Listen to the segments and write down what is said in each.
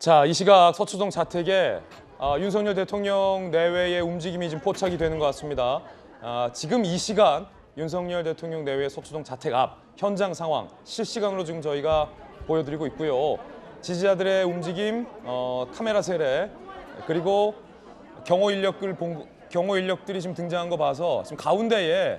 자, 이 시각 서초동 자택에 윤석열 대통령 내외의 움직임이 지금 포착이 되는 것 같습니다. 지금 이 시간 윤석열 대통령 내외 서초동 자택 앞 현장 상황 실시간으로 지금 저희가 보여드리고 있고요. 지지자들의 움직임, 카메라 세례, 그리고 경호 인력들이 지금 등장한 거 봐서 지금 가운데에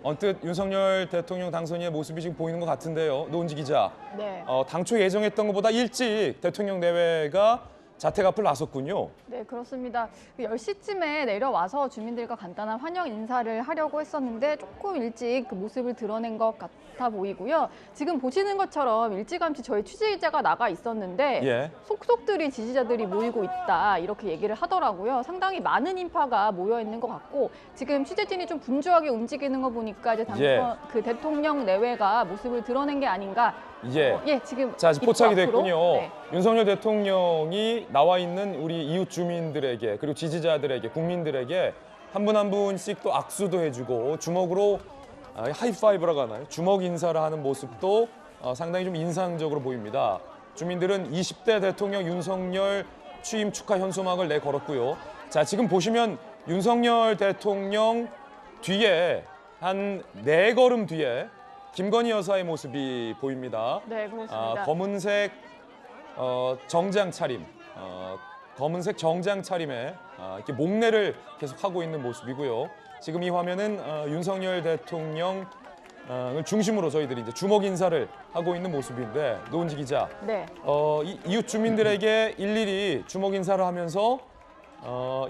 언뜻 윤석열 대통령 당선인의 모습이 지금 보이는 것 같은데요. 노은지 기자. 네. 당초 예정했던 것보다 일찍 대통령 내외가 자택 앞을 나섰군요. 네, 그렇습니다. 10시쯤에 내려와서 주민들과 간단한 환영 인사를 하려고 했었는데 조금 일찍 그 모습을 드러낸 것 같아 보이고요. 지금 보시는 것처럼 일찌감치 저희 취재기자가 나가 있었는데 속속들이 지지자들이 모이고 있다 이렇게 얘기를 하더라고요. 상당히 많은 인파가 모여 있는 것 같고 지금 취재진이 좀 분주하게 움직이는 거 보니까 이제 그 대통령 내외가 모습을 드러낸 게 아닌가. 지금 포착이 됐군요. 네. 윤석열 대통령이 나와 있는 우리 이웃 주민들에게 그리고 지지자들에게 국민들에게 한 분 한 분씩 또 악수도 해주고 주먹으로 하이파이브라고 하나요? 주먹 인사를 하는 모습도 상당히 좀 인상적으로 보입니다. 주민들은 20대 대통령 윤석열 취임 축하 현수막을 내걸었고요. 자, 지금 보시면 윤석열 대통령 뒤에 한 4걸음 뒤에 김건희 여사의 모습이 보입니다. 네, 그렇습니다. 검은색 정장 차림, 검은색 정장 차림에 이렇게 목례를 계속 하고 있는 모습이고요. 지금 이 화면은 윤석열 대통령을 중심으로 저희들이 이제 주먹 인사를 하고 있는 모습인데 노은지 기자, 네. 이웃 주민들에게 일일이 주먹 인사를 하면서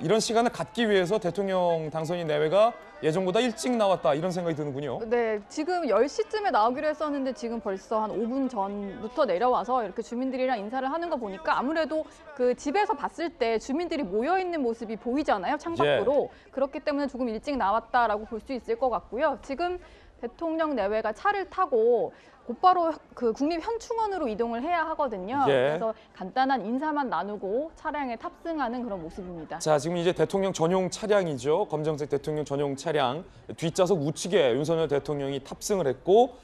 이런 시간을 갖기 위해서 대통령 당선인 내외가 예정보다 일찍 나왔다 이런 생각이 드는군요. 네, 지금 10시쯤에 나오기로 했었는데 지금 벌써 한 5분 전부터 내려와서 이렇게 주민들이랑 인사를 하는 거 보니까 아무래도 그 집에서 봤을 때 주민들이 모여 있는 모습이 보이잖아요, 창밖으로. 그렇기 때문에 조금 일찍 나왔다라고 볼 수 있을 것 같고요. 지금 대통령 내외가 차를 타고 곧바로 그 국립현충원으로 이동을 해야 하거든요. 그래서 간단한 인사만 나누고 차량에 탑승하는 그런 모습입니다. 자, 지금 이제 대통령 전용 차량이죠. 검정색 대통령 전용 차량 뒷좌석 우측에 윤석열 대통령이 탑승을 했고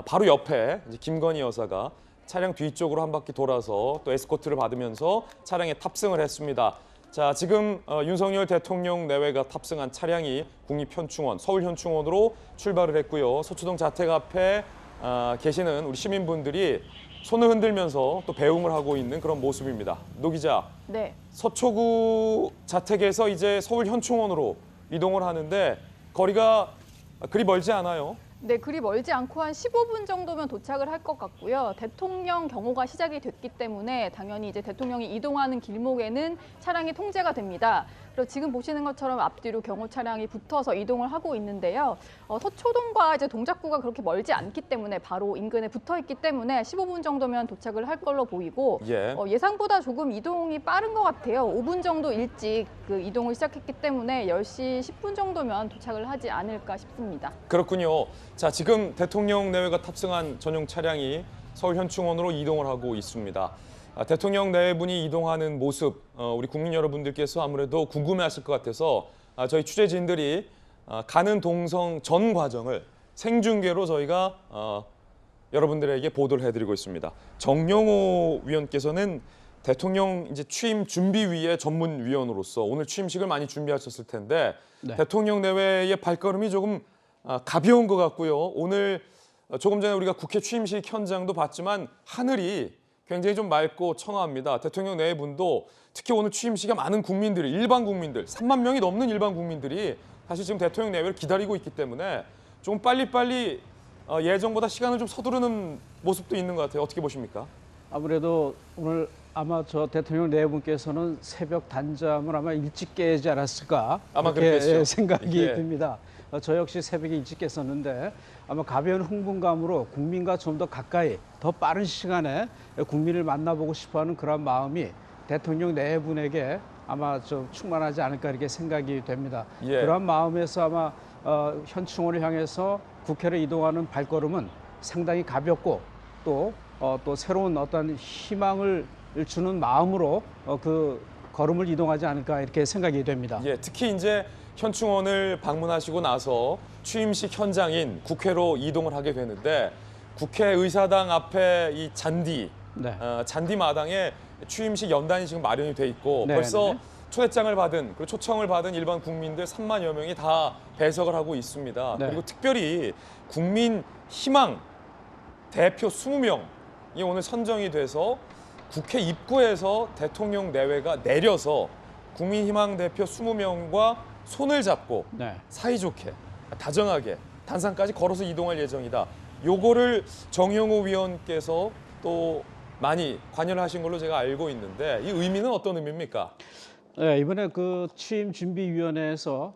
바로 옆에 이제 김건희 여사가 차량 뒤쪽으로 한 바퀴 돌아서 또 에스코트를 받으면서 차량에 탑승을 했습니다. 자, 지금 윤석열 대통령 내외가 탑승한 차량이 국립현충원, 서울현충원으로 출발을 했고요. 서초동 자택 앞에 계시는 우리 시민분들이 손을 흔들면서 또 배웅을 하고 있는 그런 모습입니다. 노 기자, 네. 서초구 자택에서 이제 서울현충원으로 이동을 하는데 거리가 그리 멀지 않아요. 네, 그리 멀지 않고 한 15분 정도면 도착을 할 것 같고요. 대통령 경호가 시작이 됐기 때문에 당연히 이제 대통령이 이동하는 길목에는 차량이 통제가 됩니다. 그리고 지금 보시는 것처럼 앞뒤로 경호 차량이 붙어서 이동을 하고 있는데요. 서초동과 이제 동작구가 그렇게 멀지 않기 때문에 바로 인근에 붙어 있기 때문에 15분 정도면 도착을 할 걸로 보이고 예상보다 조금 이동이 빠른 것 같아요. 5분 정도 일찍 그 이동을 시작했기 때문에 10시 10분 정도면 도착을 하지 않을까 싶습니다. 그렇군요. 자, 지금 대통령 내외가 탑승한 전용 차량이 서울현충원으로 이동을 하고 있습니다. 대통령 내분이 이동하는 모습, 우리 국민 여러분들께서 아무래도 궁금해하실 것 같아서 저희 취재진들이 가는 동성 전 과정을 생중계로 저희가 여러분들에게 보도를 해드리고 있습니다. 정영호 위원께서는 대통령 이제 취임 준비위의 전문위원으로서 오늘 취임식을 많이 준비하셨을 텐데 대통령 내외의 발걸음이 조금 가벼운 것 같고요. 오늘 조금 전에 우리가 국회 취임식 현장도 봤지만 하늘이 굉장히 좀 맑고 청아합니다. 대통령 내분도 특히 오늘 취임식에 많은 국민들이 일반 국민들 3만 명이 넘는 일반 국민들이 사실 지금 대통령 내외를 기다리고 있기 때문에 좀 빨리빨리 예정보다 시간을 좀 서두르는 모습도 있는 것 같아요. 어떻게 보십니까? 아무래도 오늘 아마 저 대통령 내분께서는 새벽 단잠을 아마 일찍 깨지 않았을까 아마 그렇게 생각이 듭니다. 저 역시 새벽에 일찍 깼었는데 아마 가벼운 흥분감으로 국민과 좀 더 가까이 더 빠른 시간에 국민을 만나보고 싶어하는 그런 마음이 대통령 내분에게 아마 좀 충만하지 않을까 이렇게 생각이 됩니다. 그런 마음에서 아마 현충원을 향해서 국회로 이동하는 발걸음은 상당히 가볍고 또 새로운 어떤 희망을 주는 마음으로 그 걸음을 이동하지 않을까 이렇게 생각이 됩니다. 특히 이제 현충원을 방문하시고 나서 취임식 현장인 국회로 이동을 하게 되는데 국회의사당 앞에 이 잔디 네. 잔디 마당에 취임식 연단이 지금 마련이 돼 있고 네, 벌써 네. 초대장을 받은 그리고 초청을 받은 일반 국민들 3만여 명이 다 배석을 하고 있습니다. 네. 그리고 특별히 국민 희망 대표 20명이 오늘 선정이 돼서 국회 입구에서 대통령 내외가 내려서 국민 희망 대표 20명과 손을 잡고 네. 사이좋게 다정하게 단상까지 걸어서 이동할 예정이다. 요거를 정영호 위원께서 또 많이 관여를 하신 걸로 제가 알고 있는데 이 의미는 어떤 의미입니까? 네, 이번에 그 취임준비위원회에서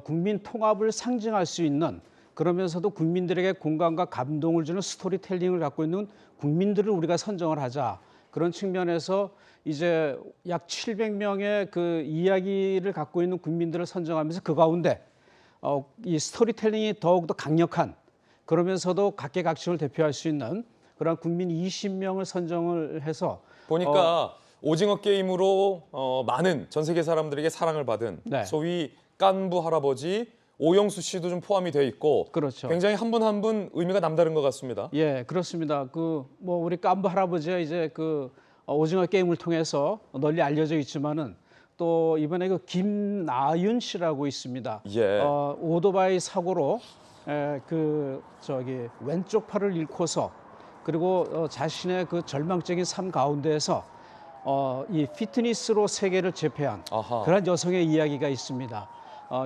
국민 통합을 상징할 수 있는 그러면서도 국민들에게 공감과 감동을 주는 스토리텔링을 갖고 있는 국민들을 우리가 선정을 하자. 그런 측면에서 이제 약 700명의 그 이야기를 갖고 있는 국민들을 선정하면서 그 가운데 이 스토리텔링이 더욱더 강력한 그러면서도 각계각층을 대표할 수 있는 그런 국민 20명을 선정을 해서 보니까 오징어 게임으로 많은 전 세계 사람들에게 사랑을 받은 네. 소위 깐부 할아버지 오영수 씨도 좀 포함이 돼 있고 그렇죠. 굉장히 한 분 한 분 의미가 남다른 것 같습니다. 예, 그렇습니다. 그 뭐 우리 깐부 할아버지가 이제 그 오징어 게임을 통해서 널리 알려져 있지만은 또 이번에 그 김나윤 씨라고 있습니다. 예. 오토바이 사고로 그 저기 왼쪽 팔을 잃고서 그리고 자신의 그 절망적인 삶 가운데에서 이 피트니스로 세계를 제패한 아하. 그런 여성의 이야기가 있습니다.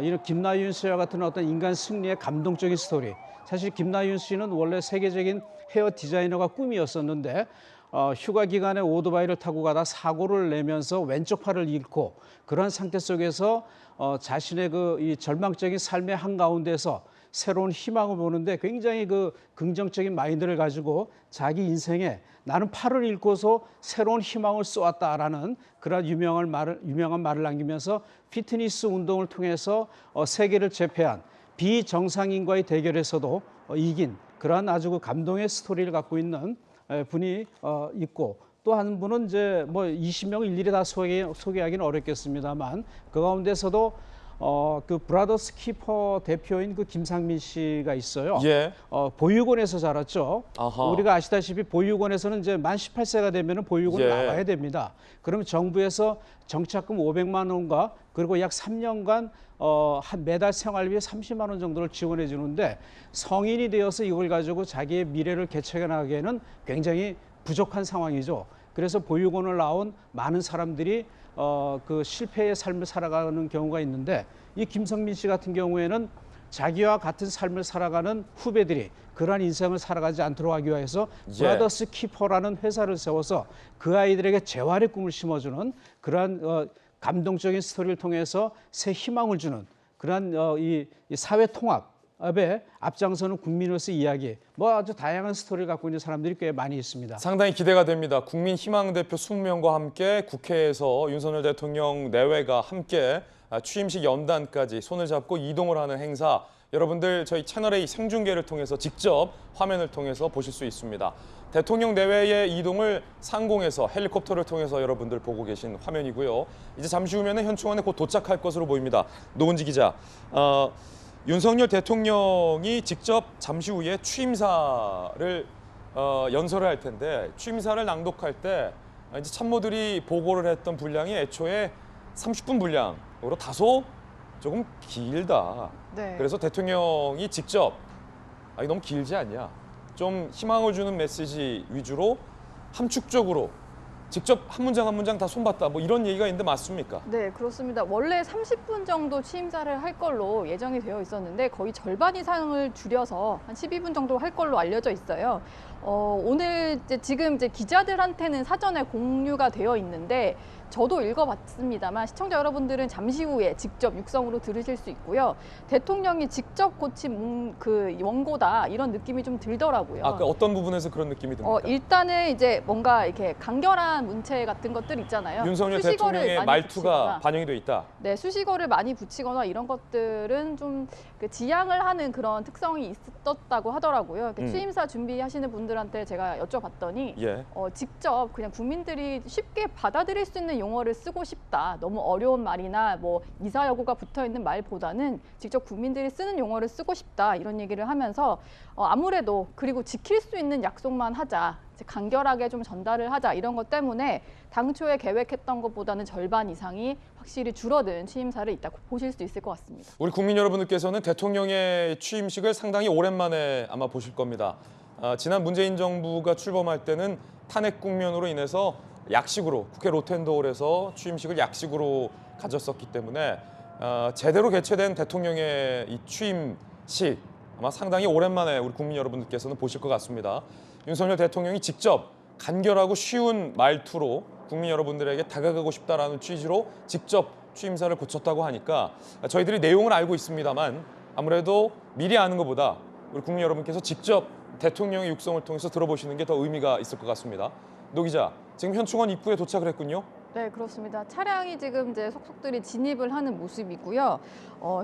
이런 김나윤 씨와 같은 어떤 인간 승리의 감동적인 스토리. 사실 김나윤 씨는 원래 세계적인 헤어 디자이너가 꿈이었었는데 휴가 기간에 오토바이를 타고 가다 사고를 내면서 왼쪽 팔을 잃고 그런 상태 속에서 자신의 그 이 절망적인 삶의 한가운데서 새로운 희망을 보는데 굉장히 그 긍정적인 마인드를 가지고 자기 인생에 나는 팔을 잃고서 새로운 희망을 쏘았다라는 그런 유명한 말을 남기면서 피트니스 운동을 통해서 세계를 제패한 비정상인과의 대결에서도 이긴 그러한 아주 그 감동의 스토리를 갖고 있는 분이 있고 또 한 분은 이제 뭐 20명을 일일이 다 소개하기는 어렵겠습니다만 그 가운데서도 그 브라더스 키퍼 대표인 그 김상민 씨가 있어요. 예. 보육원에서 자랐죠. 아하. 우리가 아시다시피 보육원에서는 이제 만 18세가 되면은 보육원을 예. 나와야 됩니다. 그러면 정부에서 정착금 500만 원과 그리고 약 3년간 한 매달 생활비 30만 원 정도를 지원해 주는데 성인이 되어서 이걸 가지고 자기의 미래를 개척해 나가기에는 굉장히 부족한 상황이죠. 그래서 보육원을 나온 많은 사람들이 그 실패의 삶을 살아가는 경우가 있는데 이 김성민 씨 같은 경우에는 자기와 같은 삶을 살아가는 후배들이 그러한 인생을 살아가지 않도록 하기 위해서 예. 브라더스 키퍼라는 회사를 세워서 그 아이들에게 재활의 꿈을 심어주는 그러한 감동적인 스토리를 통해서 새 희망을 주는 그러한 이 사회 통합에 앞장서는 국민으로서 이야기 뭐 아주 다양한 스토리를 갖고 있는 사람들이 꽤 많이 있습니다. 상당히 기대가 됩니다. 국민 희망 대표 20명과 함께 국회에서 윤석열 대통령 내외가 함께 취임식 연단까지 손을 잡고 이동을 하는 행사 여러분들 저희 채널A 생중계를 통해서 직접 화면을 통해서 보실 수 있습니다. 대통령 내외의 이동을 상공에서 헬리콥터를 통해서 여러분들 보고 계신 화면이고요. 이제 잠시 후면은 현충원에 곧 도착할 것으로 보입니다. 노은지 기자, 윤석열 대통령이 직접 잠시 후에 취임사를 연설을 할 텐데 취임사를 낭독할 때 이제 참모들이 보고를 했던 분량이 애초에 30분 분량으로 다소 조금 길다. 네. 그래서 대통령이 직접 이거 너무 길지 않냐? 좀 희망을 주는 메시지 위주로 함축적으로 직접 한 문장 한 문장 다 손봤다. 뭐 이런 얘기가 있는데 맞습니까? 네, 그렇습니다. 원래 30분 정도 취임사를 할 걸로 예정이 되어 있었는데 거의 절반 이상을 줄여서 한 12분 정도 할 걸로 알려져 있어요. 오늘 지금 기자들한테는 사전에 공유가 되어 있는데 저도 읽어봤습니다만 시청자 여러분들은 잠시 후에 직접 육성으로 들으실 수 있고요. 대통령이 직접 고친 그 원고다 이런 느낌이 좀 들더라고요. 아까 어떤 부분에서 그런 느낌이 듭니까? 일단은 이제 뭔가 이렇게 간결한 문체 같은 것들 있잖아요. 윤석열 수식어를 대통령의 많이 말투가 붙이거나. 반영이 돼 있다. 네, 수식어를 많이 붙이거나 이런 것들은 좀 그 지양을 하는 그런 특성이 있었다고 하더라고요. 취임사 준비하시는 분들한테 제가 여쭤봤더니 예. 직접 그냥 국민들이 쉽게 받아들일 수 있는 용어를 쓰고 싶다. 너무 어려운 말이나 뭐 이사여구가 붙어 있는 말보다는 직접 국민들이 쓰는 용어를 쓰고 싶다. 이런 얘기를 하면서 아무래도 그리고 지킬 수 있는 약속만 하자. 이제 간결하게 좀 전달을 하자 이런 것 때문에 당초에 계획했던 것보다는 절반 이상이 확실히 줄어든 취임사를 이따 보실 수 있을 것 같습니다. 우리 국민 여러분들께서는 대통령의 취임식을 상당히 오랜만에 아마 보실 겁니다. 지난 문재인 정부가 출범할 때는 탄핵 국면으로 인해서 약식으로 국회 로텐도홀에서 취임식을 약식으로 가졌었기 때문에 제대로 개최된 대통령의 이 취임식 아마 상당히 오랜만에 우리 국민 여러분들께서는 보실 것 같습니다. 윤석열 대통령이 직접 간결하고 쉬운 말투로 국민 여러분들에게 다가가고 싶다라는 취지로 직접 취임사를 고쳤다고 하니까 저희들이 내용을 알고 있습니다만 아무래도 미리 아는 것보다 우리 국민 여러분께서 직접 대통령의 육성을 통해서 들어보시는 게 더 의미가 있을 것 같습니다. 노 기자, 지금 현충원 입구에 도착을 했군요. 네, 그렇습니다. 차량이 지금 이제 속속들이 진입을 하는 모습이고요.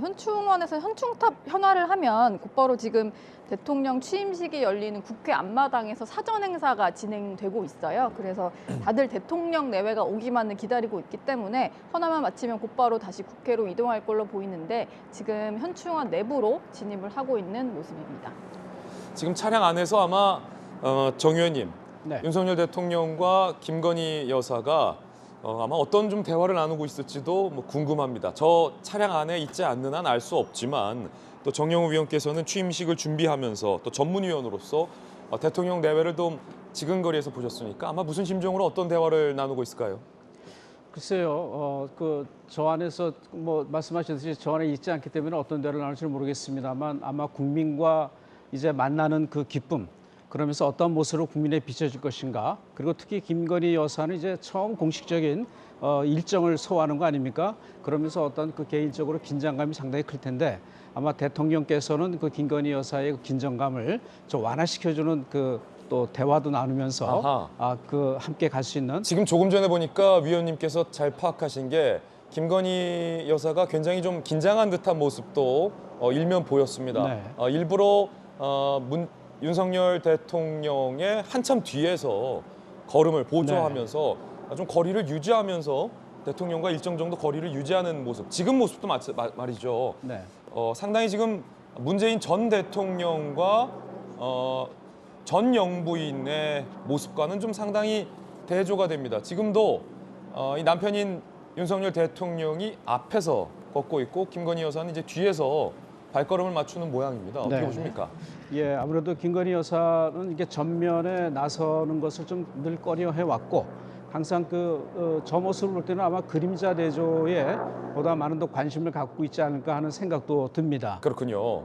현충원에서 현충탑 현화를 하면 곧바로 지금 대통령 취임식이 열리는 국회 앞마당에서 사전 행사가 진행되고 있어요. 그래서 다들 대통령 내외가 오기만을 기다리고 있기 때문에 현화만 마치면 곧바로 다시 국회로 이동할 걸로 보이는데 지금 현충원 내부로 진입을 하고 있는 모습입니다. 지금 차량 안에서 아마 정 의원님, 네. 윤석열 대통령과 김건희 여사가 아마 어떤 좀 대화를 나누고 있을지도 뭐 궁금합니다. 저 차량 안에 있지 않는 한 알 수 없지만 또 정영우 위원께서는 취임식을 준비하면서 또 전문위원으로서 대통령 내외를 좀 지근거리에서 보셨으니까 아마 무슨 심정으로 어떤 대화를 나누고 있을까요? 글쎄요, 저 안에서 뭐 말씀하셨듯이 저 안에 있지 않기 때문에 어떤 대화를 나눌지는 모르겠습니다만 아마 국민과 이제 만나는 그 기쁨, 그러면서 어떤 모습으로 국민에 비춰질 것인가. 그리고 특히 김건희 여사는 이제 처음 공식적인 일정을 소화하는 거 아닙니까? 그러면서 어떤 그 개인적으로 긴장감이 상당히 클 텐데 아마 대통령께서는 그 김건희 여사의 그 긴장감을 좀 완화시켜주는 그 또 대화도 나누면서 함께 갈 수 있는. 지금 조금 전에 보니까 위원님께서 잘 파악하신 게 김건희 여사가 굉장히 좀 긴장한 듯한 모습도 일면 보였습니다. 네. 일부러 윤석열 대통령의 한참 뒤에서 걸음을 보조하면서 좀 거리를 유지하면서 대통령과 일정 정도 거리를 유지하는 모습. 지금 모습도 말이죠. 네. 상당히 지금 문재인 전 대통령과 전 영부인의 모습과는 좀 상당히 대조가 됩니다. 지금도 이 남편인 윤석열 대통령이 앞에서 걷고 있고 김건희 여사는 이제 뒤에서 발걸음을 맞추는 모양입니다. 어떻게 네. 보십니까? 예, 아무래도 김건희 여사는 이게 전면에 나서는 것을 좀 늘 꺼려해 왔고 항상 저 모습을 볼 때는 아마 그림자 대조에 보다 많은 더 관심을 갖고 있지 않을까 하는 생각도 듭니다. 그렇군요.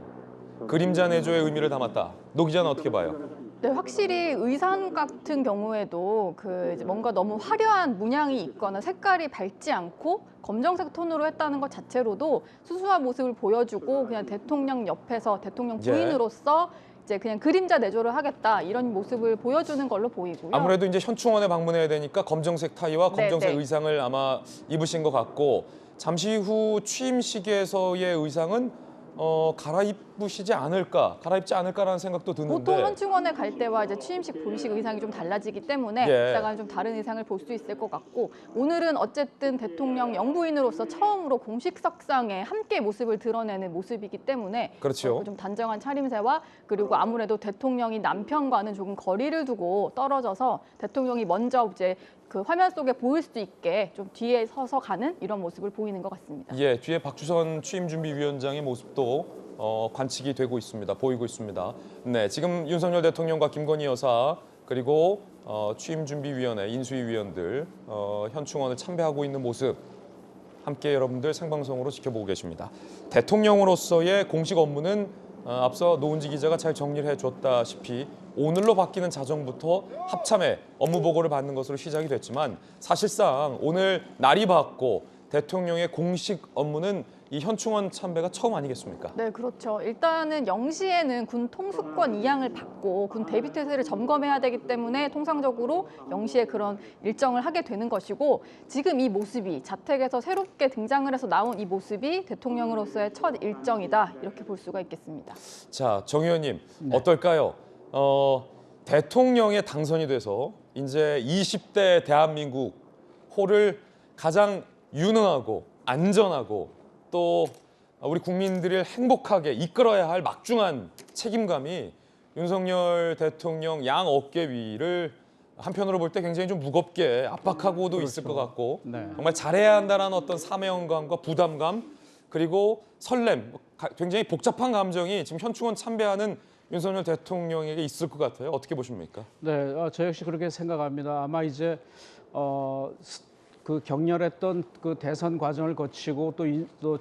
그림자 내조의 의미를 담았다. 노 기자는 어떻게 봐요? 네, 확실히 의상 같은 경우에도 이제 뭔가 너무 화려한 문양이 있거나 색깔이 밝지 않고 검정색 톤으로 했다는 것 자체로도 수수한 모습을 보여주고 그냥 대통령 옆에서 대통령 부인으로서 이제 그냥 그림자 내조를 하겠다 이런 모습을 보여주는 걸로 보이고요. 아무래도 이제 현충원에 방문해야 되니까 검정색 타이와 검정색 의상을 아마 입으신 것 같고 잠시 후 취임식에서의 의상은 갈아입지 않을까라는 생각도 드는데 보통 현충원에 갈 때와 이제 취임식 본식 의상이 좀 달라지기 때문에 이따가는 좀 다른 의상을 볼 수 있을 것 같고 오늘은 어쨌든 대통령 영부인으로서 처음으로 공식석상에 함께 모습을 드러내는 모습이기 때문에 그렇죠. 좀 단정한 차림새와 그리고 아무래도 대통령이 남편과는 조금 거리를 두고 떨어져서 대통령이 먼저 이제 그 화면 속에 보일 수 있게 좀 뒤에 서서 가는 이런 모습을 보이는 것 같습니다. 예, 뒤에 박주선 취임준비위원장의 모습도 관측이 되고 있습니다. 보이고 있습니다. 네, 지금 윤석열 대통령과 김건희 여사 그리고 취임준비위원회 인수위위원들 현충원을 참배하고 있는 모습 함께 여러분들 생방송으로 지켜보고 계십니다. 대통령으로서의 공식 업무는 앞서 노은지 기자가 잘 정리를 해줬다시피 오늘로 바뀌는 자정부터 합참에 업무 보고를 받는 것으로 시작이 됐지만 사실상 오늘 날이 밝고 대통령의 공식 업무는 이 현충원 참배가 처음 아니겠습니까? 네, 그렇죠. 일단은 0시에는 군 통수권 이양을 받고 군 대비태세를 점검해야 되기 때문에 통상적으로 0시에 그런 일정을 하게 되는 것이고 지금 이 모습이 자택에서 새롭게 등장을 해서 나온 이 모습이 대통령으로서의 첫 일정이다 이렇게 볼 수가 있겠습니다. 자, 정 의원님 어떨까요? 대통령에 당선이 돼서 이제 20대 대한민국 호를 가장 유능하고 안전하고 또 우리 국민들을 행복하게 이끌어야 할 막중한 책임감이 윤석열 대통령 양 어깨 위를 한편으로 볼 때 굉장히 좀 무겁게 압박하고도 있을 것 같고 네. 정말 잘해야 한다는 어떤 사명감과 부담감 그리고 설렘 굉장히 복잡한 감정이 지금 현충원 참배하는 윤석열 대통령에게 있을 것 같아요. 어떻게 보십니까? 네, 저 역시 그렇게 생각합니다. 아마 이제 그 격렬했던 그 대선 과정을 거치고 또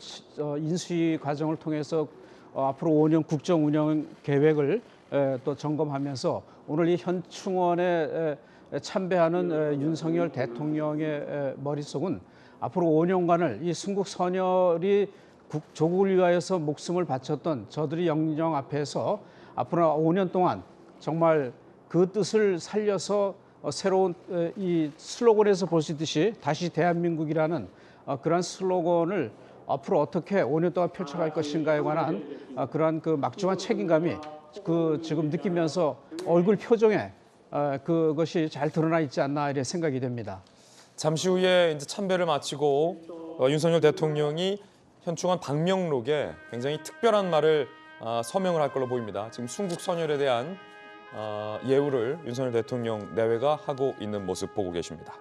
인수위 과정을 통해서 앞으로 5년 국정 운영 계획을 또 점검하면서 오늘 이 현충원에 참배하는 윤석열 대통령의 머릿속은 앞으로 5년간을 이 순국 선열이 조국을 위하여서 목숨을 바쳤던 저들이 영령 앞에서 앞으로 5년 동안 정말 그 뜻을 살려서 새로운 이 슬로건에서 볼 수 있듯이 다시 대한민국이라는 그러한 슬로건을 앞으로 어떻게 5년 동안 펼쳐갈 것인가에 관한 그러한 그 막중한 책임감이 그 지금 느끼면서 얼굴 표정에 그것이 잘 드러나 있지 않나 이런 생각이 됩니다. 잠시 후에 이제 참배를 마치고 윤석열 대통령이 현충원 방명록에 굉장히 특별한 말을 서명을 할 걸로 보입니다. 지금 순국 선열에 대한 예우를 윤석열 대통령 내외가 하고 있는 모습 보고 계십니다.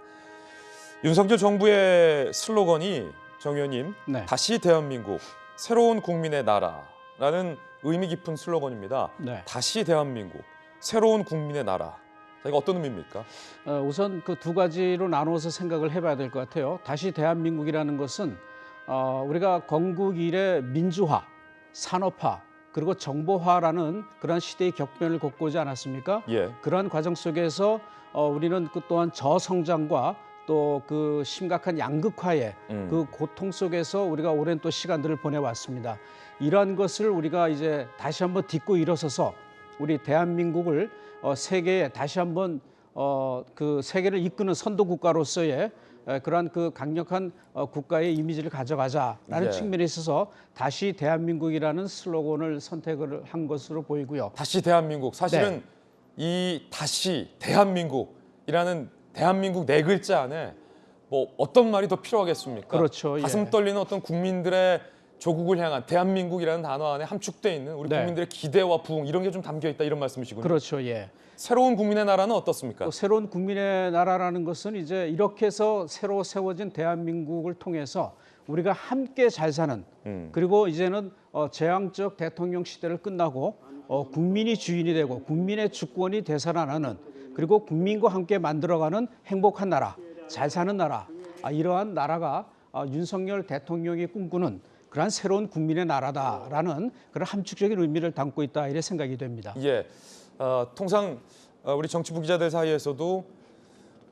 윤석열 정부의 슬로건이 정 의원님, 네. 다시 대한민국, 새로운 국민의 나라라는 의미 깊은 슬로건입니다. 네. 다시 대한민국, 새로운 국민의 나라. 이거 어떤 의미입니까? 우선 그 두 가지로 나누어서 생각을 해봐야 될 것 같아요. 다시 대한민국이라는 것은 우리가 건국 이래 민주화, 산업화, 그리고 정보화라는 그런 시대의 격변을 겪고지 않았습니까? 예. 그러한 과정 속에서 우리는 그 또한 저성장과 또 그 심각한 양극화의 그 고통 속에서 우리가 오랜 또 시간들을 보내왔습니다. 이러한 것을 우리가 이제 다시 한번 딛고 일어서서 우리 대한민국을 세계에 다시 한번 그 세계를 이끄는 선도 국가로서의 그러한 그 강력한 국가의 이미지를 가져가자라는 예. 측면에 있어서 다시 대한민국이라는 슬로건을 선택을 한 것으로 보이고요. 다시 대한민국. 사실은 이 다시 대한민국이라는 대한민국 네 글자 안에 뭐 어떤 말이 더 필요하겠습니까? 그렇죠. 가슴 예. 떨리는 어떤 국민들의 조국을 향한 대한민국이라는 단어 안에 함축돼 있는 우리 네. 국민들의 기대와 부흥 이런 게 좀 담겨 있다 이런 말씀이시군요. 그렇죠. 예. 새로운 국민의 나라는 어떻습니까? 또 새로운 국민의 나라라는 것은 이제 이렇게 해서 새로 세워진 대한민국을 통해서 우리가 함께 잘 사는 그리고 이제는 제왕적 대통령 시대를 끝나고 국민이 주인이 되고 국민의 주권이 되살아나는 그리고 국민과 함께 만들어가는 행복한 나라, 잘 사는 나라 이러한 나라가 윤석열 대통령이 꿈꾸는 그러한 새로운 국민의 나라다라는 그런 함축적인 의미를 담고 있다 이런 생각이 됩니다. 예, 통상 우리 정치부 기자들 사이에서도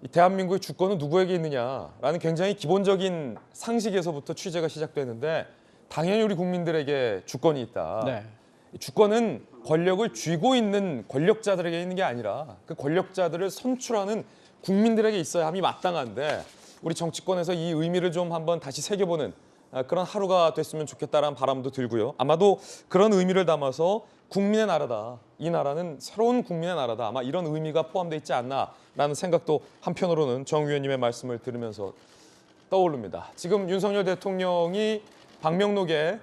이 대한민국의 주권은 누구에게 있느냐라는 굉장히 기본적인 상식에서부터 취재가 시작되는데 당연히 우리 국민들에게 주권이 있다. 네. 이 주권은 권력을 쥐고 있는 권력자들에게 있는 게 아니라 그 권력자들을 선출하는 국민들에게 있어야 함이 마땅한데 우리 정치권에서 이 의미를 좀 한번 다시 새겨보는 그런 하루가 됐으면 좋겠다라는 바람도 들고요. 아마도 그런 의미를 담아서 국민의 나라다. 이 나라는 새로운 국민의 나라다. 아마 이런 의미가 포함되어 있지 않나라는 생각도 한편으로는 정 의원님의 말씀을 들으면서 떠오릅니다. 지금 윤석열 대통령이 방명록에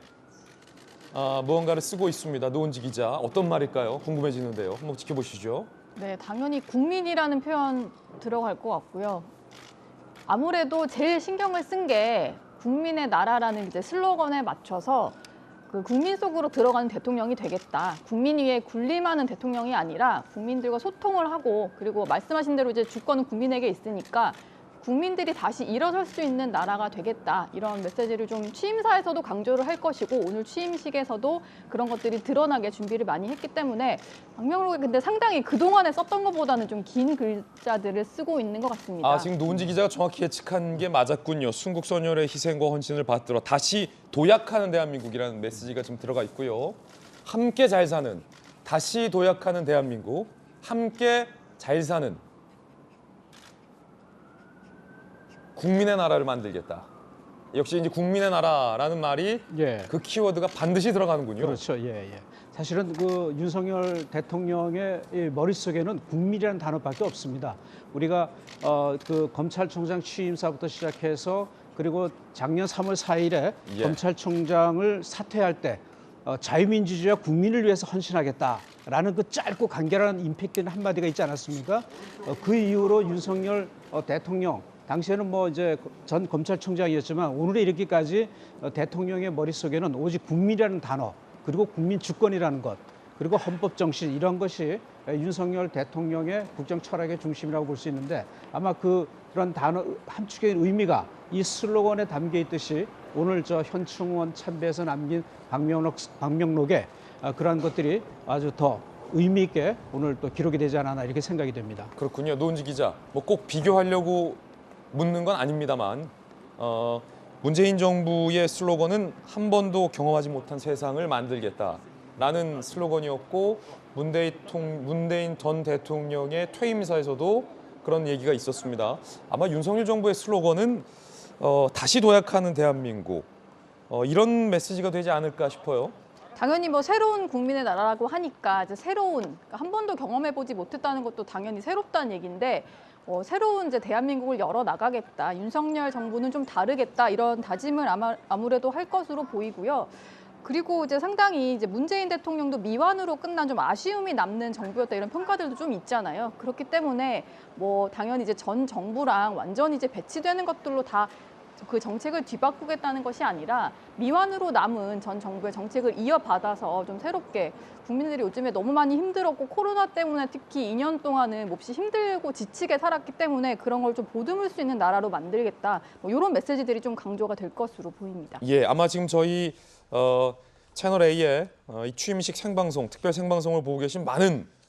무언가를 쓰고 있습니다. 노은지 기자. 어떤 말일까요? 궁금해지는데요. 한번 지켜보시죠. 네, 당연히 국민이라는 표현 들어갈 것 같고요. 아무래도 제일 신경을 쓴 게 국민의 나라라는 이제 슬로건에 맞춰서 그 국민 속으로 들어가는 대통령이 되겠다. 국민 위에 군림하는 대통령이 아니라 국민들과 소통을 하고 그리고 말씀하신 대로 이제 주권은 국민에게 있으니까 국민들이 다시 일어설 수 있는 나라가 되겠다. 이런 메시지를 좀 취임사에서도 강조를 할 것이고 오늘 취임식에서도 그런 것들이 드러나게 준비를 많이 했기 때문에 방명록에 근데 상당히 그동안에 썼던 것보다는 좀 긴 글자들을 쓰고 있는 것 같습니다. 지금 노은지 기자가 정확히 예측한 게 맞았군요. 순국선열의 희생과 헌신을 받들어 다시 도약하는 대한민국이라는 메시지가 지금 들어가 있고요. 함께 잘 사는, 다시 도약하는 대한민국, 함께 잘 사는 국민의 나라를 만들겠다. 역시 이제 국민의 나라라는 말이 예. 그 키워드가 반드시 들어가는군요. 그렇죠. 예, 예. 사실은 그 윤석열 대통령의 이 머릿속에는 국민이라는 단어밖에 없습니다. 우리가 그 검찰총장 취임사부터 시작해서 그리고 작년 3월 4일에 예. 검찰총장을 사퇴할 때 자유민주주의와 국민을 위해서 헌신하겠다라는 그 짧고 간결한 임팩트 있는 한마디가 있지 않았습니까? 그 이후로 윤석열 대통령 당시에는 뭐 이제 전 검찰총장이었지만 오늘에 이르기까지 대통령의 머릿속에는 오직 국민이라는 단어 그리고 국민 주권이라는 것 그리고 헌법 정신 이런 것이 윤석열 대통령의 국정 철학의 중심이라고 볼 수 있는데 아마 그런 단어 함축의 의미가 이 슬로건에 담겨 있듯이 오늘 저 현충원 참배에서 남긴 방명록에 그러한 것들이 아주 더 의미 있게 오늘 또 기록이 되지 않았나 이렇게 생각이 됩니다. 그렇군요. 노은지 기자, 뭐 꼭 비교하려고 묻는 건 아닙니다만 문재인 정부의 슬로건은 한 번도 경험하지 못한 세상을 만들겠다라는 슬로건이었고 문재인 전 대통령의 퇴임사에서도 그런 얘기가 있었습니다. 아마 윤석열 정부의 슬로건은 다시 도약하는 대한민국 이런 메시지가 되지 않을까 싶어요. 당연히 뭐 새로운 국민의 나라라고 하니까 이제 새로운 그러니까 한 번도 경험해보지 못했다는 것도 당연히 새롭다는 얘기인데 새로운 이제 대한민국을 열어 나가겠다. 윤석열 정부는 좀 다르겠다. 이런 다짐을 아무래도 할 것으로 보이고요. 그리고 이제 상당히 이제 문재인 대통령도 미완으로 끝난 좀 아쉬움이 남는 정부였다 이런 평가들도 좀 있잖아요. 그렇기 때문에 뭐 당연히 이제 전 정부랑 완전히 이제 배치되는 것들로 다 그 정책을 뒤바꾸겠다는 것이 아니라 미완으로 남은 전 정부의 정책을 이어받아서 좀 새롭게 국민들이 요즘에 너무 많이 힘들었고 코로나 때문에 특히 2년 동안은 몹시 힘들고 지치게 살았기 때문에 그런 걸 좀 보듬을 수 있는 나라로 만들겠다. 뭐 이런 메시지들이 좀 강조가 될 것으로 보입니다. 예, 아마 지금 저희 채널 A의 이 취임식 생방송, 특별 생방송을 보고 계신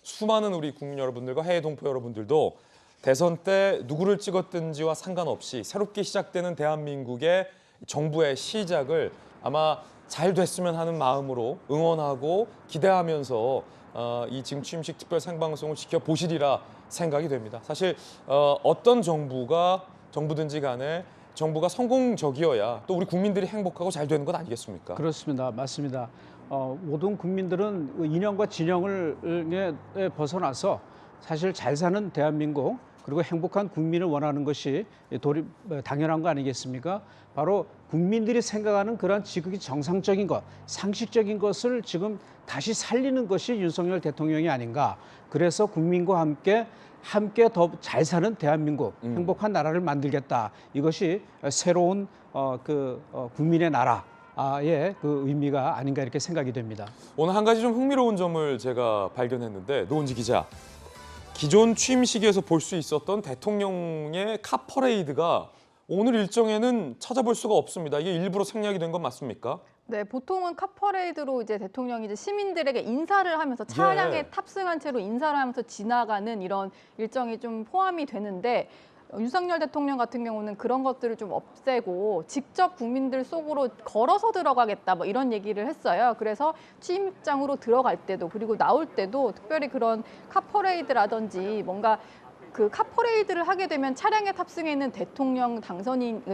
수많은 우리 국민 여러분들과 해외 동포 여러분들도 대선 때 누구를 찍었든지와 상관없이 새롭게 시작되는 대한민국의 정부의 시작을 아마 잘 됐으면 하는 마음으로 응원하고 기대하면서 이 지금 취임식 특별 생방송을 지켜보시리라 생각이 됩니다. 사실 어떤 정부든지 간에 정부가 성공적이어야 또 우리 국민들이 행복하고 잘 되는 것 아니겠습니까? 그렇습니다. 맞습니다. 모든 국민들은 이념과 진영을 벗어나서 사실 잘 사는 대한민국 그리고 행복한 국민을 원하는 것이 당연한 거 아니겠습니까? 바로 국민들이 생각하는 그런 지극히 정상적인 것, 상식적인 것을 지금 다시 살리는 것이 윤석열 대통령이 아닌가. 그래서 국민과 함께 더 잘 사는 대한민국, 행복한 나라를 만들겠다. 이것이 새로운 국민의 나라의 그 의미가 아닌가 이렇게 생각이 됩니다. 오늘 한 가지 좀 흥미로운 점을 제가 발견했는데 노은지 기자, 기존 취임식에서 볼 수 있었던 대통령의 카퍼레이드가 오늘 일정에는 찾아볼 수가 없습니다. 이게 일부러 생략이 된 건 맞습니까? 네, 보통은 카퍼레이드로 이제 대통령이 이제 시민들에게 인사를 하면서 차량에 탑승한 채로 인사를 하면서 지나가는 이런 일정이 좀 포함이 되는데 윤석열 대통령 같은 경우는 그런 것들을 좀 없애고 직접 국민들 속으로 걸어서 들어가겠다 뭐 이런 얘기를 했어요. 그래서 취임장으로 들어갈 때도 그리고 나올 때도 특별히 그런 카퍼레이드라든지 뭔가 그 카퍼레이드를 하게 되면 차량에 탑승해 있는 대통령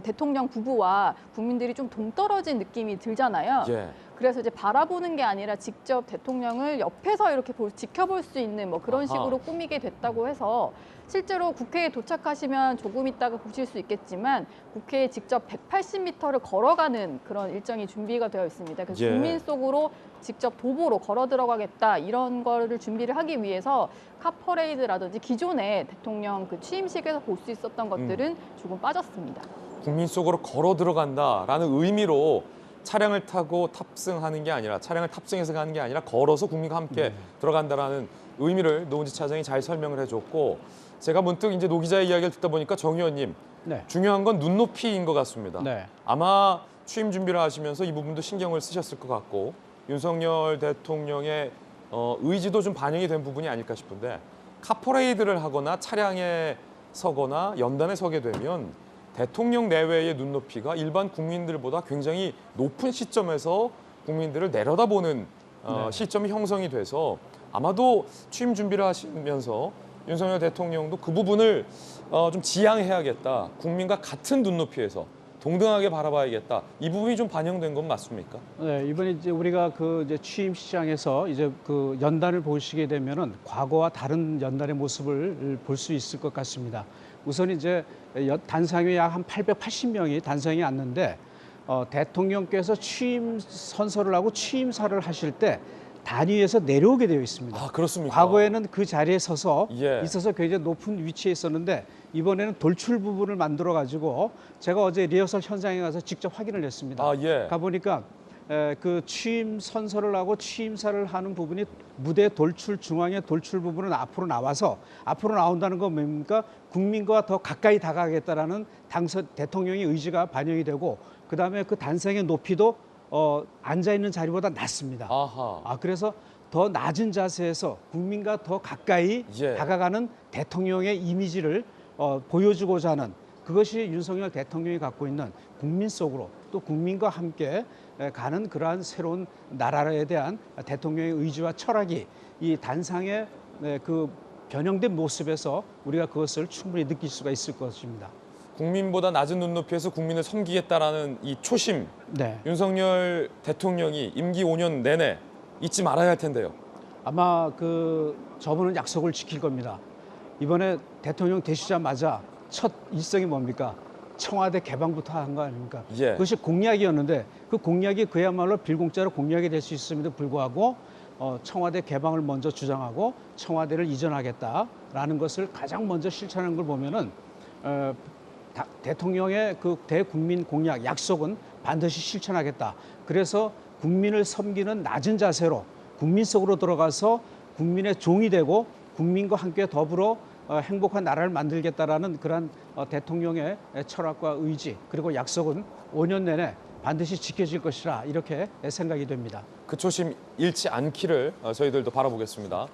대통령 부부와 국민들이 좀 동떨어진 느낌이 들잖아요. 예. 그래서 이제 바라보는 게 아니라 직접 대통령을 옆에서 이렇게 지켜볼 수 있는 뭐 그런 식으로 꾸미게 됐다고 해서 실제로 국회에 도착하시면 조금 있다가 보실 수 있겠지만 국회에 직접 180m를 걸어가는 그런 일정이 준비가 되어 있습니다. 그래서 국민 속으로 직접 도보로 걸어 들어가겠다 이런 거를 준비를 하기 위해서 카퍼레이드라든지 기존의 대통령 그 취임식에서 볼 수 있었던 것들은 조금 빠졌습니다. 국민 속으로 걸어 들어간다라는 의미로 차량을 타고 탑승하는 게 아니라 차량을 탑승해서 가는 게 아니라 걸어서 국민과 함께 들어간다라는 의미를 노은지 차장이 잘 설명을 해줬고 제가 문득 이제 노 기자의 이야기를 듣다 보니까 정 의원님 중요한 건 눈높이인 것 같습니다. 아마 취임 준비를 하시면서 이 부분도 신경을 쓰셨을 것 같고 윤석열 대통령의 의지도 좀 반영이 된 부분이 아닐까 싶은데 카퍼레이드를 하거나 차량에 서거나 연단에 서게 되면 대통령 내외의 눈높이가 일반 국민들보다 굉장히 높은 시점에서 국민들을 내려다보는 시점이 형성이 돼서 아마도 취임 준비를 하시면서 윤석열 대통령도 그 부분을 좀 지양해야겠다. 국민과 같은 눈높이에서 동등하게 바라봐야겠다. 이 부분이 좀 반영된 건 맞습니까? 네, 이번에 이제 우리가 이제 취임 시장에서 이제 그 연단을 보시게 되면은 과거와 다른 연단의 모습을 볼 수 있을 것 같습니다. 우선 이제 단상에 약 한 880명이 단상에 앉는데 대통령께서 취임 선서를 하고 취임사를 하실 때 단위에서 내려오게 되어 있습니다. 아, 그렇습니까? 과거에는 그 자리에 서서 예. 있어서 굉장히 높은 위치에 있었는데 이번에는 돌출 부분을 만들어 가지고 제가 어제 리허설 현장에 가서 직접 확인을 했습니다. 아, 예. 가보니까 그 취임 선서를 하고 취임사를 하는 부분이 무대 돌출 중앙의 돌출 부분은 앞으로 나와서 앞으로 나온다는 건 뭡니까? 국민과 더 가까이 다가가겠다라는 당선 대통령의 의지가 반영이 되고 그다음에 그 단상의 높이도 앉아 있는 자리보다 낮습니다. 아하. 그래서 더 낮은 자세에서 국민과 더 가까이 예. 다가가는 대통령의 이미지를 보여주고자 하는 그것이 윤석열 대통령이 갖고 있는 국민 속으로 또 국민과 함께 가는 그러한 새로운 나라에 대한 대통령의 의지와 철학이 이 단상의 그 변형된 모습에서 우리가 그것을 충분히 느낄 수가 있을 것입니다. 국민보다 낮은 눈높이에서 국민을 섬기겠다라는 이 초심, 네. 윤석열 대통령이 임기 5년 내내 잊지 말아야 할 텐데요. 아마 저분은 약속을 지킬 겁니다. 이번에 대통령 되시자마자 첫 일성이 뭡니까? 청와대 개방부터 한 거 아닙니까? 예. 그것이 공약이었는데 그 공약이 그야말로 빌공짜로 공약이 될 수 있음에도 불구하고 청와대 개방을 먼저 주장하고 청와대를 이전하겠다라는 것을 가장 먼저 실천하는 걸 보면은 대통령의 그 대국민 공약 약속은 반드시 실천하겠다. 그래서 국민을 섬기는 낮은 자세로 국민 속으로 들어가서 국민의 종이 되고 국민과 함께 더불어 행복한 나라를 만들겠다라는 그런 대통령의 철학과 의지 그리고 약속은 5년 내내 반드시 지켜질 것이라 이렇게 생각이 됩니다. 그 초심 잃지 않기를 저희들도 바라보겠습니다.